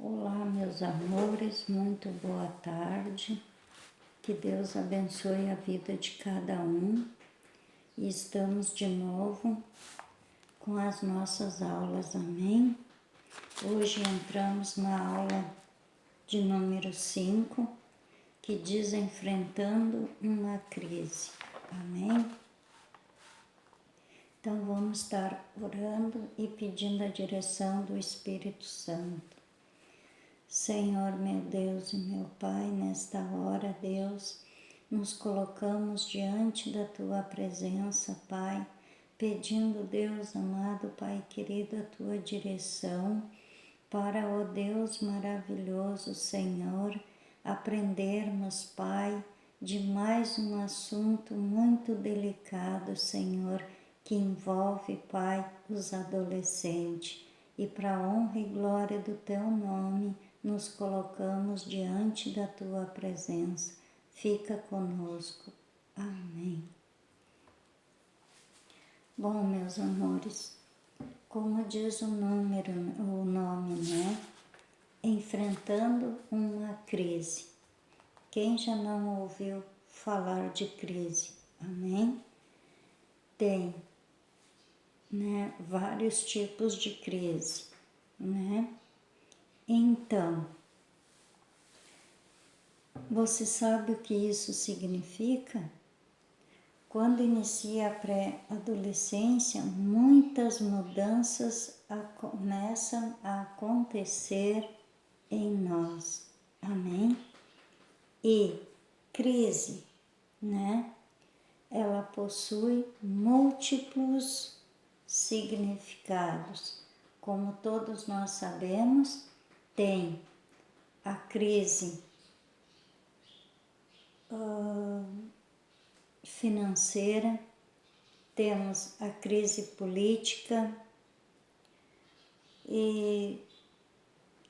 Olá, meus amores, muito boa tarde. Que Deus abençoe a vida de cada um. E estamos de novo com as nossas aulas, amém? Hoje entramos na aula de número 5, que diz enfrentando uma crise, amém? Então vamos estar orando e pedindo a direção do Espírito Santo. Senhor, meu Deus e meu Pai, nesta hora, Deus, nos colocamos diante da Tua presença, Pai, pedindo, Deus amado, Pai querido, a Tua direção para, ó Deus maravilhoso, Senhor, aprendermos, Pai, de mais um assunto muito delicado, Senhor, que envolve, Pai, os adolescentes. E para a honra e glória do Teu nome, nos colocamos diante da Tua presença. Fica conosco. Amém. Bom, meus amores, como diz o nome, né? Enfrentando uma crise. Quem já não ouviu falar de crise? Amém? Tem, né, vários tipos de crise, né? Então, você sabe o que isso significa? Quando inicia a pré-adolescência, muitas mudanças começam a acontecer em nós, amém? E crise, né? Ela possui múltiplos significados. Como todos nós sabemos, tem a crise financeira, temos a crise política e,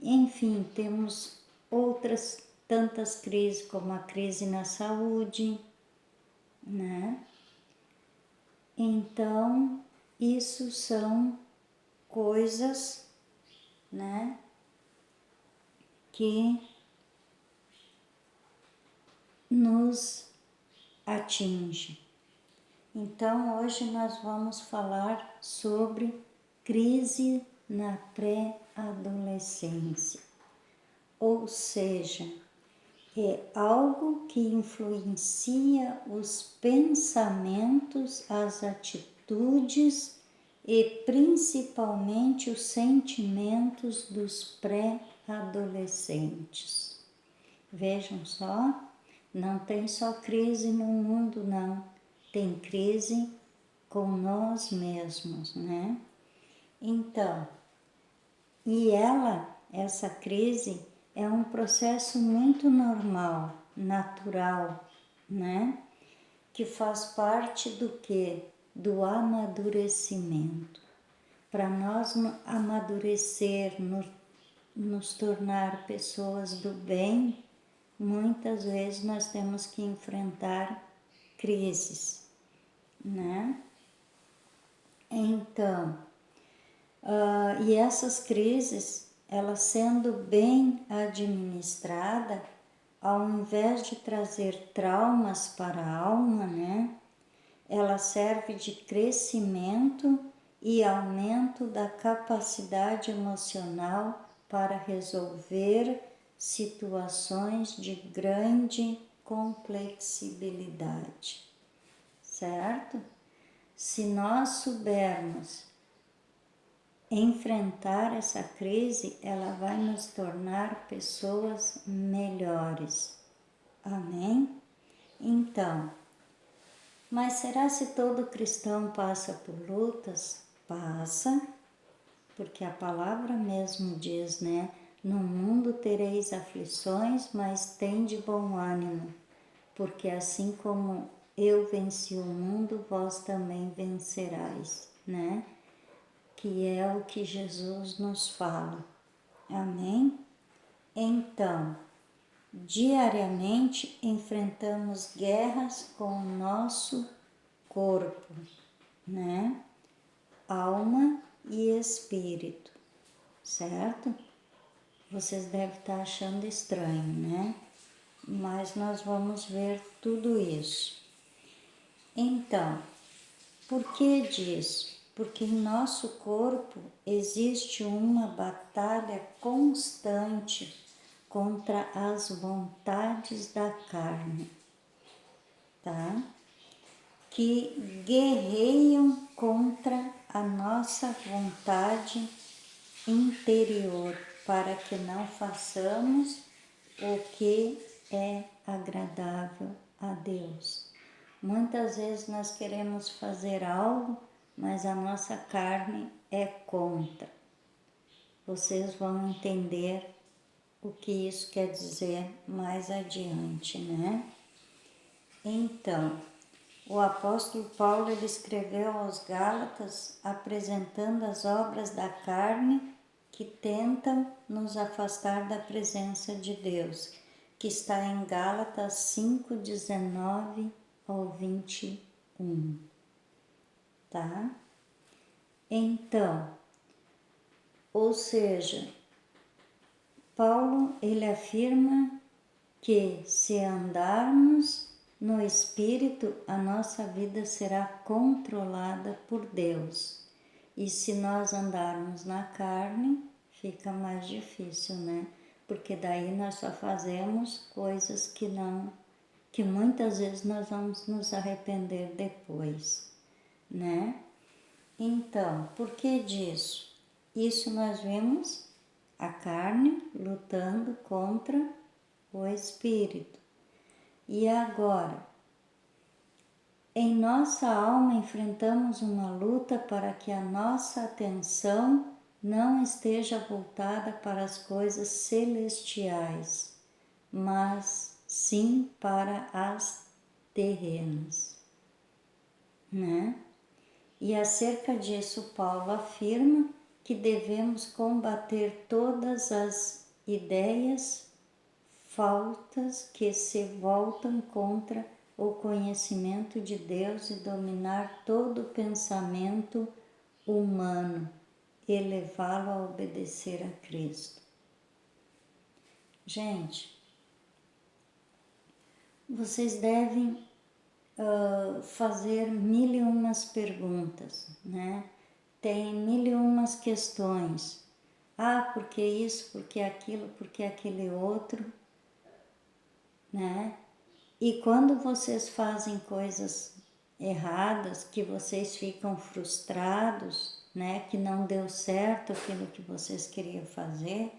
enfim, temos outras tantas crises, como a crise na saúde, né? Então, isso são coisas, né, que nos atinge. Então, hoje nós vamos falar sobre crise na pré-adolescência, ou seja, é algo que influencia os pensamentos, as atitudes e principalmente os sentimentos dos pré-adolescentes. Vejam só, não tem só crise no mundo, não. Tem crise com nós mesmos, né? Então, essa crise é um processo muito normal, natural, né? Que faz parte do quê? Do amadurecimento. Para nós amadurecer, nos tornar pessoas do bem, muitas vezes nós temos que enfrentar crises, né? Então, e essas crises, elas sendo bem administradas, ao invés de trazer traumas para a alma, né? Ela serve de crescimento e aumento da capacidade emocional para resolver situações de grande complexibilidade, certo? Se nós soubermos enfrentar essa crise, ela vai nos tornar pessoas melhores, amém? Então, mas será se todo cristão passa por lutas? Passa, porque a palavra mesmo diz, né? No mundo tereis aflições, mas tende bom ânimo, porque assim como eu venci o mundo, vós também vencerás, né? Que é o que Jesus nos fala, amém? Então, diariamente enfrentamos guerras com o nosso corpo, né? Alma e espírito, certo? vocês devem estar achando estranho, né? Mas nós vamos ver tudo isso. Então, por que disso? Porque em nosso corpo existe uma batalha constante contra as vontades da carne, tá? Que guerreiam contra a nossa vontade interior, para que não façamos o que é agradável a Deus. Muitas vezes nós queremos fazer algo, mas a nossa carne é contra. Vocês vão entender o que isso quer dizer mais adiante, né? Então, o apóstolo Paulo ele escreveu aos Gálatas apresentando as obras da carne que tentam nos afastar da presença de Deus, que está em Gálatas 5:19 ao 21, tá? Então, ou seja, Paulo ele afirma que se andarmos no Espírito, a nossa vida será controlada por Deus. E se nós andarmos na carne, fica mais difícil, né? Porque daí nós só fazemos coisas que muitas vezes nós vamos nos arrepender depois, né? Então, por que disso? Isso nós vimos a carne lutando contra o Espírito. E agora, em nossa alma enfrentamos uma luta para que a nossa atenção não esteja voltada para as coisas celestiais, mas sim para as terrenas, né? E acerca disso, Paulo afirma que devemos combater todas as ideias faltas que se voltam contra o conhecimento de Deus e dominar todo pensamento humano e levá-lo a obedecer a Cristo. Gente, vocês devem fazer mil e umas perguntas, né? Tem mil e umas questões. Ah, por que isso, por que aquilo, por que aquele outro, né? E quando vocês fazem coisas erradas, que vocês ficam frustrados, né? Que não deu certo aquilo que vocês queriam fazer,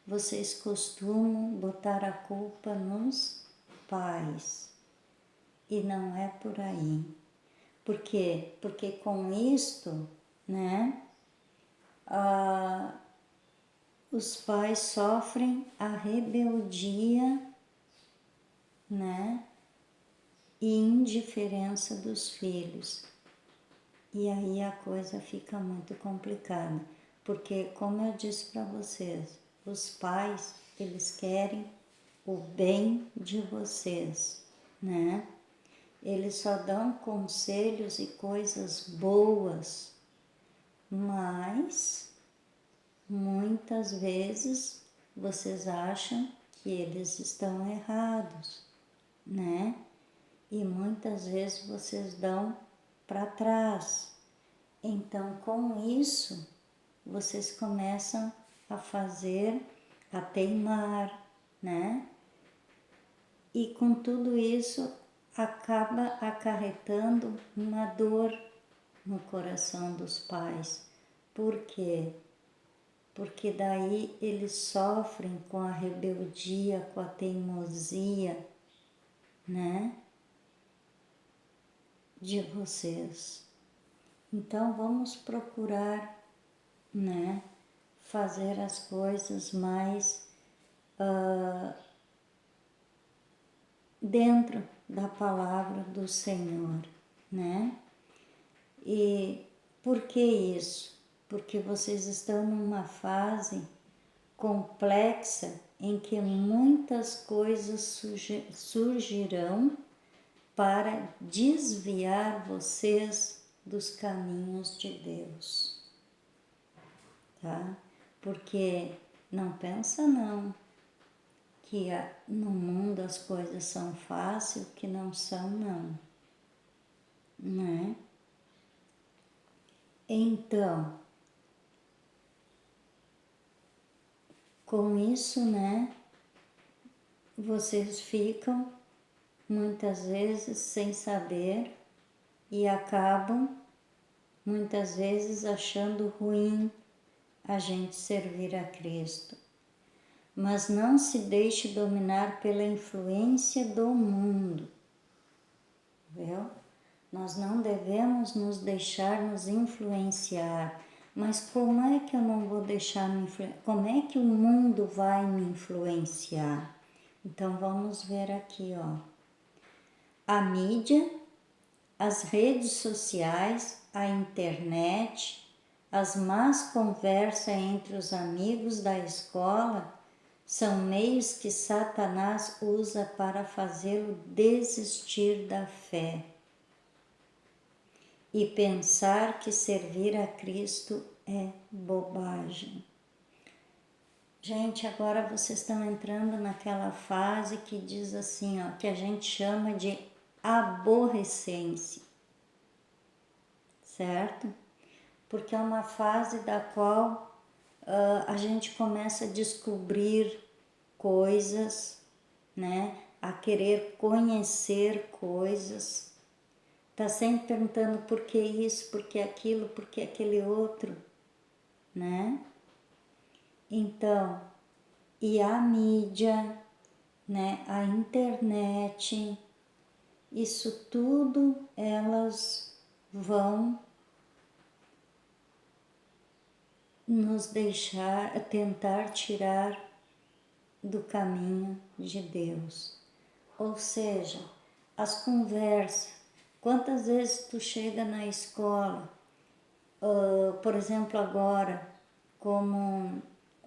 vocês costumam botar a culpa nos pais. E não é por aí. Por quê? Porque com isto, né? Os pais sofrem a rebeldia, né? E indiferença dos filhos. E aí a coisa fica muito complicada, porque como eu disse para vocês, os pais, eles querem o bem de vocês, né? Eles só dão conselhos e coisas boas, mas muitas vezes vocês acham que eles estão errados, né? E muitas vezes vocês dão para trás. Então, com isso, vocês começam a fazer, a teimar, né? E com tudo isso, acaba acarretando uma dor no coração dos pais. Por quê? Porque daí eles sofrem com a rebeldia, com a teimosia, né? De vocês. Então vamos procurar, né? Fazer as coisas mais dentro da palavra do Senhor, né? E por que isso? Porque vocês estão numa fase complexa em que muitas coisas surgirão para desviar vocês dos caminhos de Deus, tá? Porque Não pensa não, que no mundo as coisas são fáceis, que não são não, né? Então, com isso, né, vocês ficam muitas vezes sem saber e acabam muitas vezes achando ruim a gente servir a Cristo. Mas não se deixe dominar pela influência do mundo, viu? Nós não devemos nos deixar nos influenciar. Mas como é que eu não vou deixar me influenciar? Como é que o mundo vai me influenciar? Então vamos ver aqui, ó. A mídia, as redes sociais, a internet, as más conversas entre os amigos da escola são meios que Satanás usa para fazê-lo desistir da fé e pensar que servir a Cristo é bobagem. Gente, agora vocês estão entrando naquela fase que diz assim, ó, que a gente chama de aborrecência, certo? Porque é uma fase da qual a gente começa a descobrir coisas, né? A querer conhecer coisas. Tá sempre perguntando por que isso, por que aquilo, por que aquele outro, né? Então, e a mídia, né? A internet, isso tudo elas vão nos deixar, tentar tirar do caminho de Deus. Ou seja, as conversas. Quantas vezes tu chega na escola, por exemplo agora, como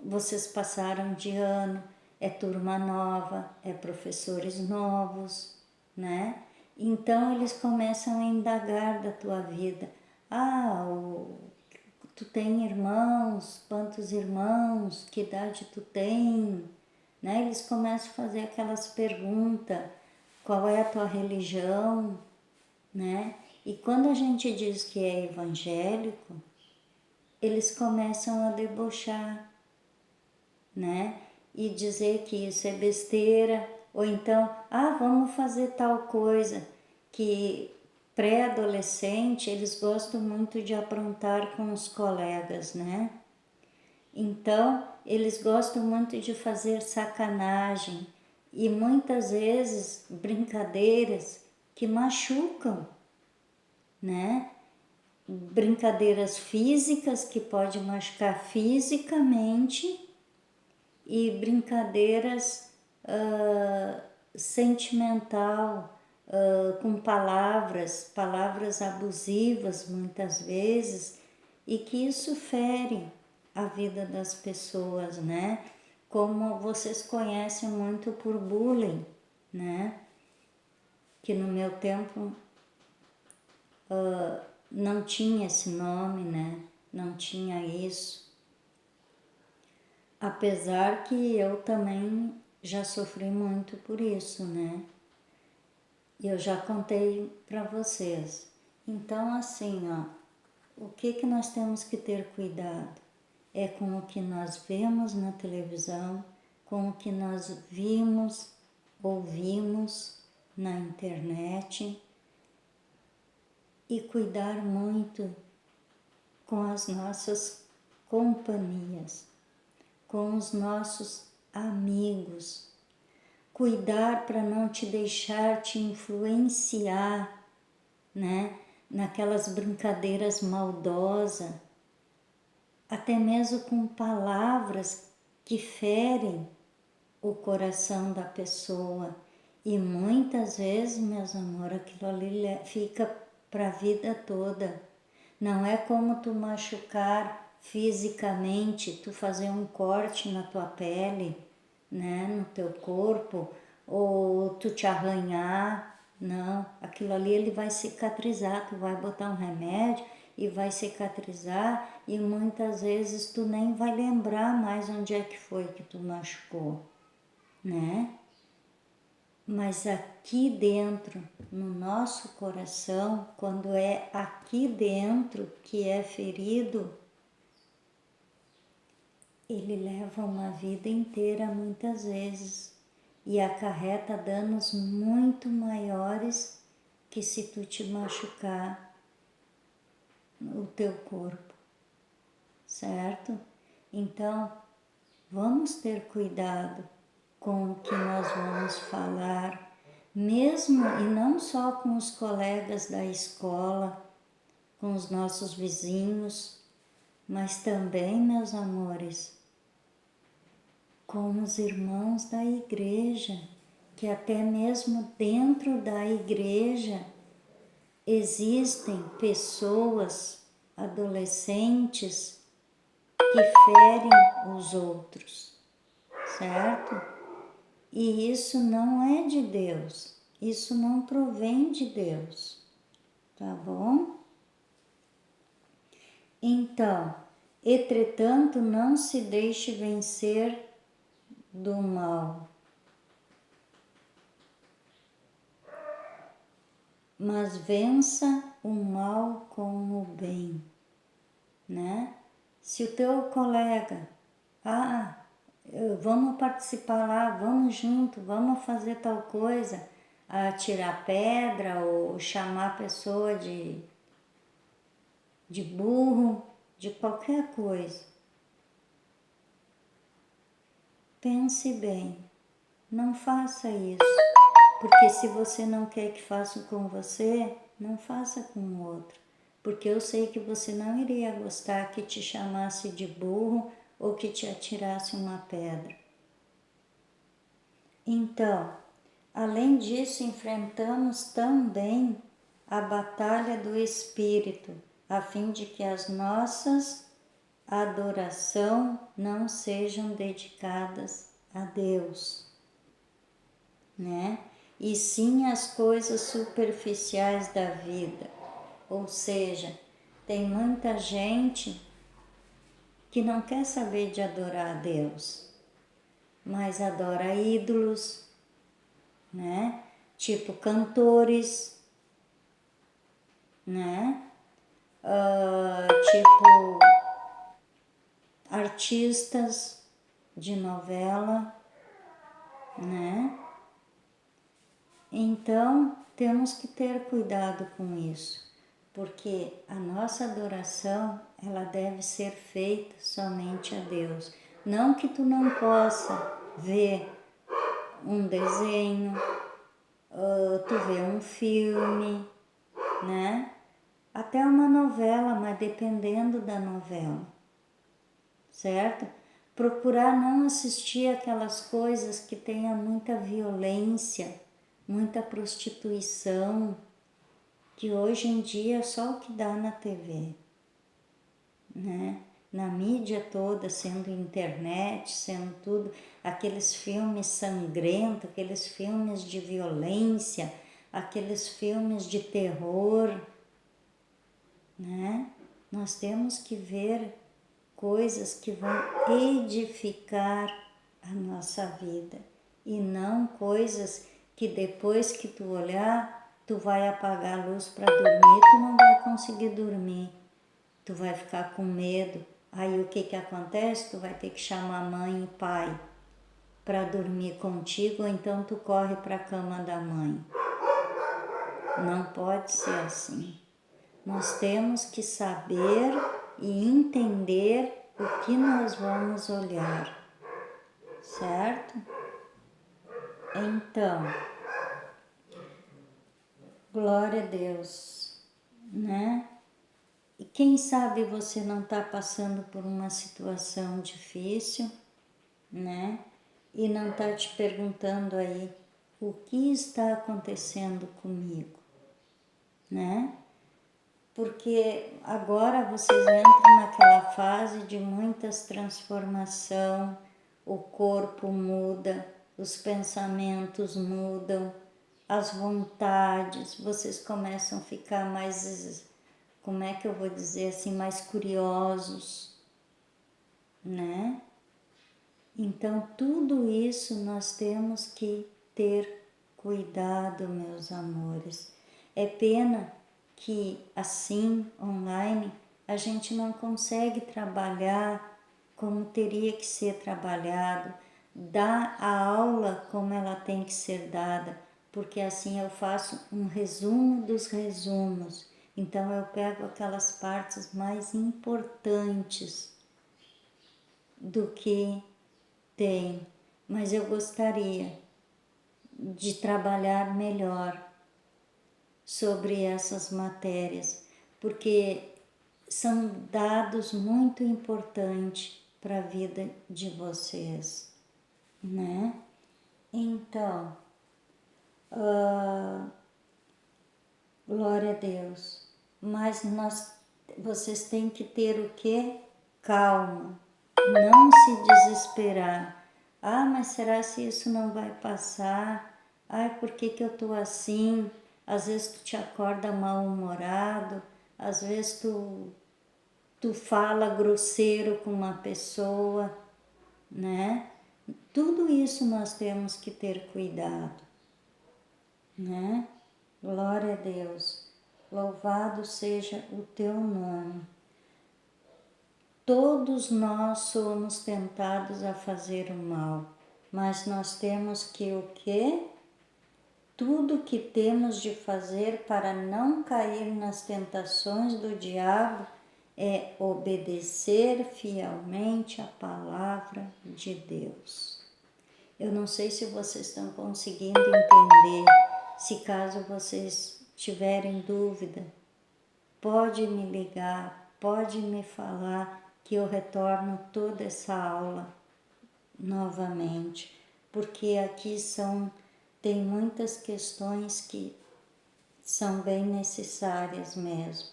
vocês passaram de ano, é turma nova, é professores novos, né? Então eles começam a indagar da tua vida. Tu tem irmãos? Quantos irmãos? Que idade tu tem? Né? Eles começam a fazer aquelas perguntas, qual é a tua religião, né? E quando a gente diz que é evangélico, eles começam a debochar, né? E dizer que isso é besteira, ou então, vamos fazer tal coisa, que pré-adolescente eles gostam muito de aprontar com os colegas, né? Então, eles gostam muito de fazer sacanagem e muitas vezes brincadeiras que machucam, né? Brincadeiras físicas que podem machucar fisicamente e brincadeiras sentimental, com palavras abusivas muitas vezes, e que isso fere a vida das pessoas, né? Como vocês conhecem muito por bullying, né? Que no meu tempo não tinha esse nome, né? Não tinha isso. Apesar que eu também já sofri muito por isso, né? E eu já contei para vocês. Então, assim, ó, o que nós temos que ter cuidado? É com o que nós vemos na televisão, com o que nós vimos, ouvimos na internet e cuidar muito com as nossas companhias, com os nossos amigos. Cuidar para não te deixar te influenciar, né? Naquelas brincadeiras maldosas, até mesmo com palavras que ferem o coração da pessoa. E muitas vezes, meus amores, aquilo ali fica para a vida toda. Não é como tu machucar fisicamente, tu fazer um corte na tua pele, né, no teu corpo, ou tu te arranhar. Não, aquilo ali ele vai cicatrizar, tu vai botar um remédio e vai cicatrizar e muitas vezes tu nem vai lembrar mais onde é que foi que tu machucou, né? Mas aqui dentro, no nosso coração, quando é aqui dentro que é ferido, ele leva uma vida inteira muitas vezes e acarreta danos muito maiores que se tu te machucar o teu corpo, certo? Então, vamos ter cuidado com o que nós vamos falar, mesmo e não só com os colegas da escola, com os nossos vizinhos, mas também, meus amores, com os irmãos da igreja, que até mesmo dentro da igreja existem pessoas, adolescentes, que ferem os outros, certo? E isso não é de Deus, isso não provém de Deus, tá bom? Então, entretanto, não se deixe vencer do mal, mas vença o mal com o bem, né? Se o teu colega, vamos participar lá, vamos junto, vamos fazer tal coisa, tirar pedra ou chamar a pessoa de burro, de qualquer coisa. Pense bem, não faça isso, porque se você não quer que façam com você, não faça com o outro, porque eu sei que você não iria gostar que te chamasse de burro ou que te atirasse uma pedra. Então, além disso, enfrentamos também a batalha do Espírito, a fim de que as nossas adoração não sejam dedicadas a Deus, né? E sim as coisas superficiais da vida. Ou seja, tem muita gente que não quer saber de adorar a Deus, mas adora ídolos, né? Tipo cantores, né? Tipo artistas de novela, né? Então, temos que ter cuidado com isso, porque a nossa adoração, ela deve ser feita somente a Deus. Não que tu não possa ver um desenho, tu vê um filme, né? Até uma novela, mas dependendo da novela, certo? Procurar não assistir aquelas coisas que tenha muita violência, muita prostituição, que hoje em dia é só o que dá na TV, né? Na mídia toda, sendo internet, sendo tudo, aqueles filmes sangrentos, aqueles filmes de violência, aqueles filmes de terror, né? Nós temos que ver coisas que vão edificar a nossa vida e não coisas que depois que tu olhar, tu vai apagar a luz para dormir, tu não vai conseguir dormir, tu vai ficar com medo. Aí o que acontece? Tu vai ter que chamar a mãe e o pai para dormir contigo, ou então tu corre para a cama da mãe. Não pode ser assim. Nós temos que saber e entender o que nós vamos olhar, certo? Então, glória a Deus, né? E quem sabe você não está passando por uma situação difícil, né? E não está te perguntando aí o que está acontecendo comigo, né? Porque agora vocês entram naquela fase de muitas transformação, o corpo muda, os pensamentos mudam, as vontades, vocês começam a ficar mais como é que eu vou dizer assim, mais curiosos, né? Então, tudo isso nós temos que ter cuidado, meus amores. É pena que assim, online, a gente não consegue trabalhar como teria que ser trabalhado, dar a aula como ela tem que ser dada, porque assim eu faço um resumo dos resumos. Então, eu pego aquelas partes mais importantes do que tem, mas eu gostaria de trabalhar melhor sobre essas matérias, porque são dados muito importantes para a vida de vocês, né? Então, glória a Deus, mas vocês têm que ter o quê? Calma, não se desesperar. Ah, mas será se isso não vai passar? Ai, por que que eu tô assim? Às vezes tu te acorda mal-humorado, às vezes tu fala grosseiro com uma pessoa, né? Tudo isso nós temos que ter cuidado, né? Glória a Deus. Louvado seja o teu nome. Todos nós somos tentados a fazer o mal, mas nós temos que o quê? Tudo que temos de fazer para não cair nas tentações do diabo é obedecer fielmente a palavra de Deus. Eu não sei se vocês estão conseguindo entender. Se caso vocês tiverem dúvida, pode me ligar, pode me falar que eu retorno toda essa aula novamente, porque aqui tem muitas questões que são bem necessárias mesmo.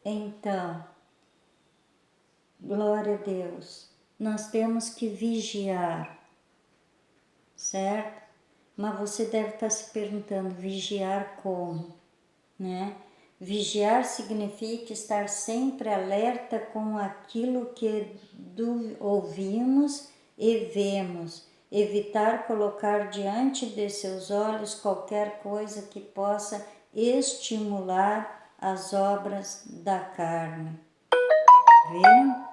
Então, glória a Deus, nós temos que vigiar, certo? Mas você deve estar se perguntando, vigiar como, né? Vigiar significa estar sempre alerta com aquilo que ouvimos e vemos. Evitar colocar diante de seus olhos qualquer coisa que possa estimular as obras da carne. Viram?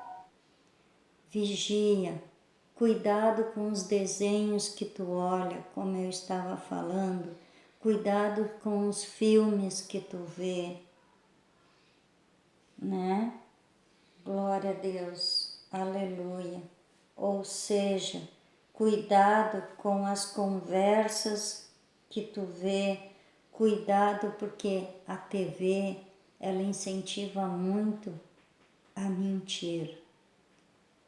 Vigia. Cuidado com os desenhos que tu olha, como eu estava falando. Cuidado com os filmes que tu vê, né? Glória a Deus, aleluia. Ou seja, cuidado com as conversas que tu vê, cuidado porque a TV, ela incentiva muito a mentir,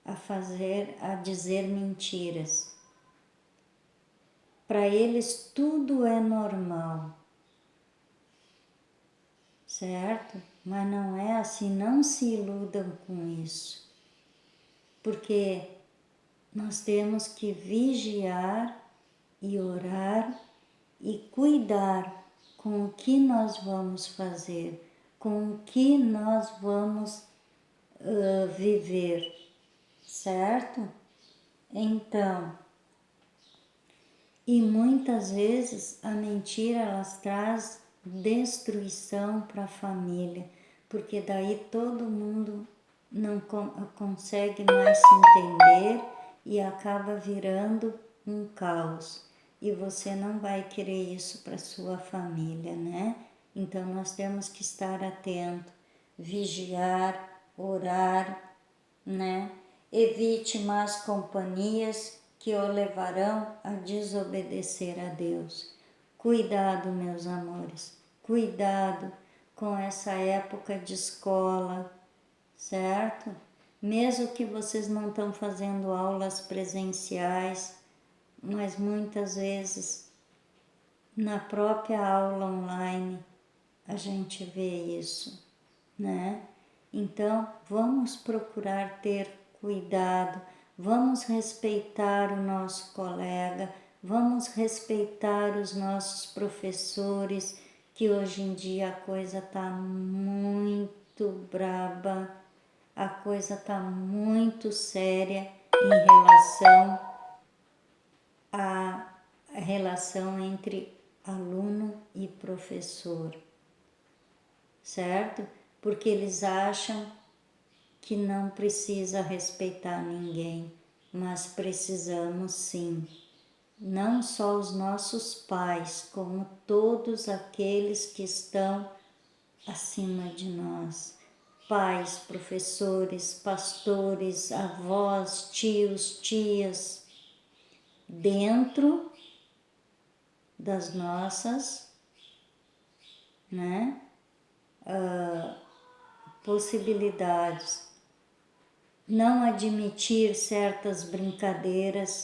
a dizer mentiras. Para eles tudo é normal, certo? Mas não é assim, não se iludam com isso, porque nós temos que vigiar e orar e cuidar com o que nós vamos fazer, com o que nós vamos viver, certo? Então, e muitas vezes a mentira elas traz destruição para a família, porque daí todo mundo não consegue mais se entender e acaba virando um caos. E você não vai querer isso para sua família, né? Então nós temos que estar atento, vigiar, orar, né? Evite más companhias que o levarão a desobedecer a Deus. Cuidado, meus amores, cuidado com essa época de escola, certo? Mesmo que vocês não estão fazendo aulas presenciais, mas muitas vezes na própria aula online a gente vê isso, né? Então, vamos procurar ter cuidado, vamos respeitar o nosso colega, vamos respeitar os nossos professores, que que hoje em dia a coisa tá muito braba, a coisa tá muito séria em relação à relação entre aluno e professor, certo? Porque eles acham que não precisa respeitar ninguém, mas precisamos sim. Não só os nossos pais, como todos aqueles que estão acima de nós. Pais, professores, pastores, avós, tios, tias, dentro das nossas, né, possibilidades. Não admitir certas brincadeiras